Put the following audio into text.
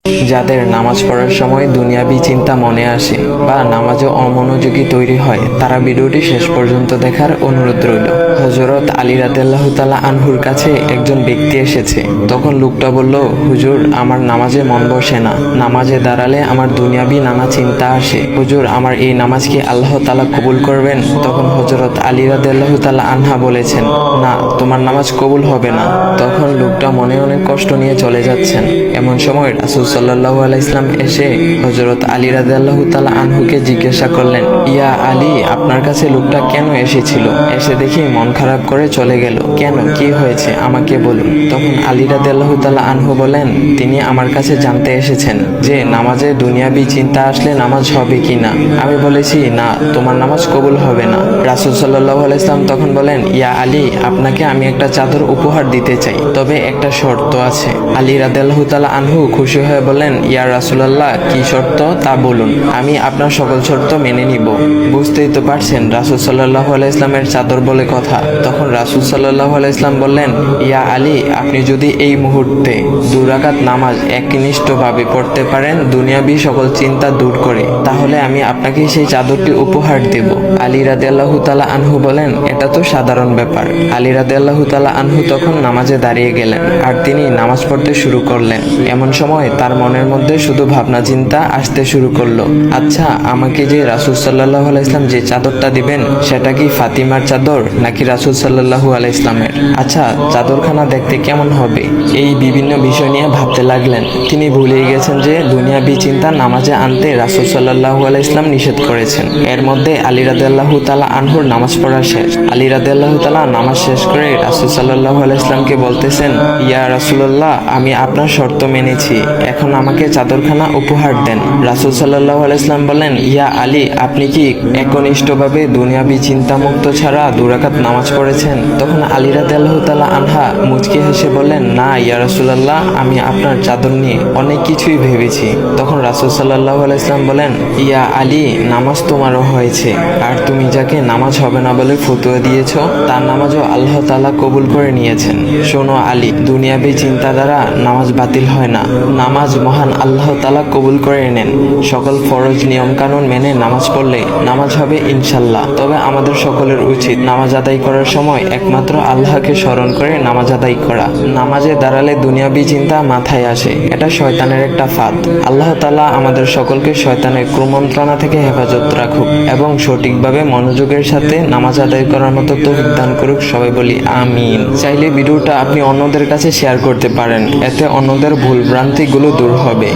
যাদের নামাজ পড়ার সময় দুনিয়াবি চিন্তা মনে আসে বা নামাজে অমনোযোগী তৈরি হয়, তারা ভিডিওটি শেষ পর্যন্ত দেখার অনুরোধ রইল। হযরত আলী রাদিয়াল্লাহু তাআলা আনহুর কাছে একজন ব্যক্তি এসেছে। তখন লোকটা বলল, হুজুর, আমার নামাজে মন বসে না। নামাজে দাঁড়ালে আমার দুনিয়াবি নানা চিন্তা আসে। হুজুর, আমার এই নামাজ কি আল্লাহ তাআলা কবুল করবেন? তখন হযরত আলী রাদিয়াল্লাহু তাআলা আনহা বলেছেন, না, তোমার নামাজ কবুল হবে না। তখন লোকটা মনে অনেক কষ্ট নিয়ে চলে যাচ্ছেন। এমন সময় রাসূল সাল্লাল্লাহু আলাইহি ওয়াসাল্লাম এসে হযরত আলী রাদিয়াল্লাহু তাআলা আনহুকে জিজ্ঞাসা করলেন, ইয়া আলী, আপনার কাছে লোকটা কেন এসেছিল? এসে দেখি মন খারাপ করে চলে গেল। কেন, কি হয়েছে আমাকে বলুন। তখন আলী রাদিয়াল্লাহু তাআলা আনহু বলেন, তিনি আমার কাছে জানতে এসেছেন যে নামাজে দুনিয়াবি চিন্তা আসলে নামাজ হবে কিনা। আমি বলেছি, না, তোমার নামাজ কবুল হবে না। রাসূল সাল্লাল্লাহু আলাইহি ওয়াসাল্লাম তখন বলেন, ইয়া আলী, আপনাকে আমি একটা চাদর উপহার দিতে চাই, তবে একটা শর্ত আছে। আলী রাদিয়াল্লাহু তাআলা আনহু খুশি হয়ে বলেন, ইয়া রাসূলুল্লাহ, কি শর্ত তা বলুন, আমি আপনার সকল শর্ত মেনে নিব। বুঝতেই তো পারছেন রাসূল সাল্লাল্লাহু আলাইহি ওয়াসাল্লামের চাদর বলে কথা। তখন রাসূল সাল্লাল্লাহু আলাইহি ওয়াসাল্লাম বললেন, ইয়া আলী, আপনি যদি এই মুহূর্তে 2 রাকাত নামাজ একনিষ্ঠভাবে পড়তে পারেন দুনিয়াবি সকল চিন্তা দূর করে, তাহলে আমি আপনাকে সেই চাদরটি উপহার দেব। আলী রাদিয়াল্লাহু তাআলা আনহু বলেন, এটা তো সাধারণ ব্যাপার। আলী রাদিয়াল্লাহু তাআলা আনহু তখন নামাজে দাঁড়িয়ে গেলেন আর তিনি নামাজ পড়তে শুরু করলেন। এমন সময় তার মনের মধ্যে শুধু ভাবনা চিন্তা আসতে শুরু করলো, আচ্ছা, আমাকে যে রাসূল সাল্লাল্লাহু আলাইহি ওয়াসাল্লাম যে চাদরটা দিবেন, সেটা কি ফাতিমার চাদর নাকি রাসূল সাল্লাল্লাহু আলাইহি ওয়াসাল্লামের? আচ্ছা, চাদরখানা দেখতে কেমন হবে? এই বিভিন্ন বিষয় নিয়ে ভাবতে লাগলেন। তিনি ভুলেই গেছেন যে দুনিয়াবি চিন্তা নামাজে আনতে রাসূল সাল্লাল্লাহু আলাইহি ওয়াসাল্লাম নিষেধ করেছেন। এর মধ্যে আলী রাদিয়াল্লাহু তাআলা আনহুর নামাজ পড়া শেষ। আলী রাদিয়াল্লাহু তাআলা নামাজ শেষ করে রাসূল সাল্লাল্লাহু আলাইহি ওয়াসাল্লামকে বলতেছেন, ইয়া রাসূলুল্লাহ, আমি আপনার শর্ত মেনেছি, এখন আমাকে চাদরখানা উপহার দেন। রাসূল সাল্লাল্লাহু আলাইহি ওয়াসাল্লাম বলেন, ইয়া আলী, আপনি কি একনিষ্ঠভাবে দুনিয়াবি চিন্তামুক্ত ছাড়া 2 রাকাত নামাজ পড়েছেন? তখন আলী রাদিয়াল্লাহু তাআলা আনহা মুচকি হেসে বললেন, না ইয়া রাসূলুল্লাহ, আমি আপনার চাদর নিয়ে অনেক কিছুই ভেবেছি। তখন রাসূল সাল্লাল্লাহু আলাইহি ওয়াসাল্লাম বলেন, ইয়া আলী, নামাজ তোমারও হয়েছে, আর তুমি যাকে নামাজ হবে না বলে ফতোয়া দিয়েছো, তার নামাজও আল্লাহ তাআলা কবুল করে নিয়েছেন। শোনো আলী, দুনিয়াবি চিন্তা দ্বারা নামাজ বাতিল হয় না, নামাজ মহান আল্লাহ তাআলা কবুল করে নেন। সকল ফরজ নিয়ম কানুন মেনে নামাজ পড়লে নামাজ হবে ইনশাল্লাহ। তবে আমাদের সকলের উচিত নামাজ আদায় করার সময় একমাত্র আল্লাহকে স্মরণ করে নামাজ আদায় করা। নামাজে দাঁড়ালে দুনিয়াবি চিন্তা মাথায় আসে, এটা শয়তানের একটা ফাঁদ। আল্লাহ তাআলা আমাদের সকলকে শয়তানের কুমন্ত্রণা থেকে হেফাজত রাখুক এবং সঠিকভাবে মনোযোগের সাথে নামাজ আদায় করার মতো তৌফিক দান করুক। সবাই বলি আমিন। চাইলে ভিডিওটা আপনি অন্যদের কাছে শেয়ার করতে পারেন, এতে অন্যদের ভুল ভ্রান্তিগুলো দূর হবে।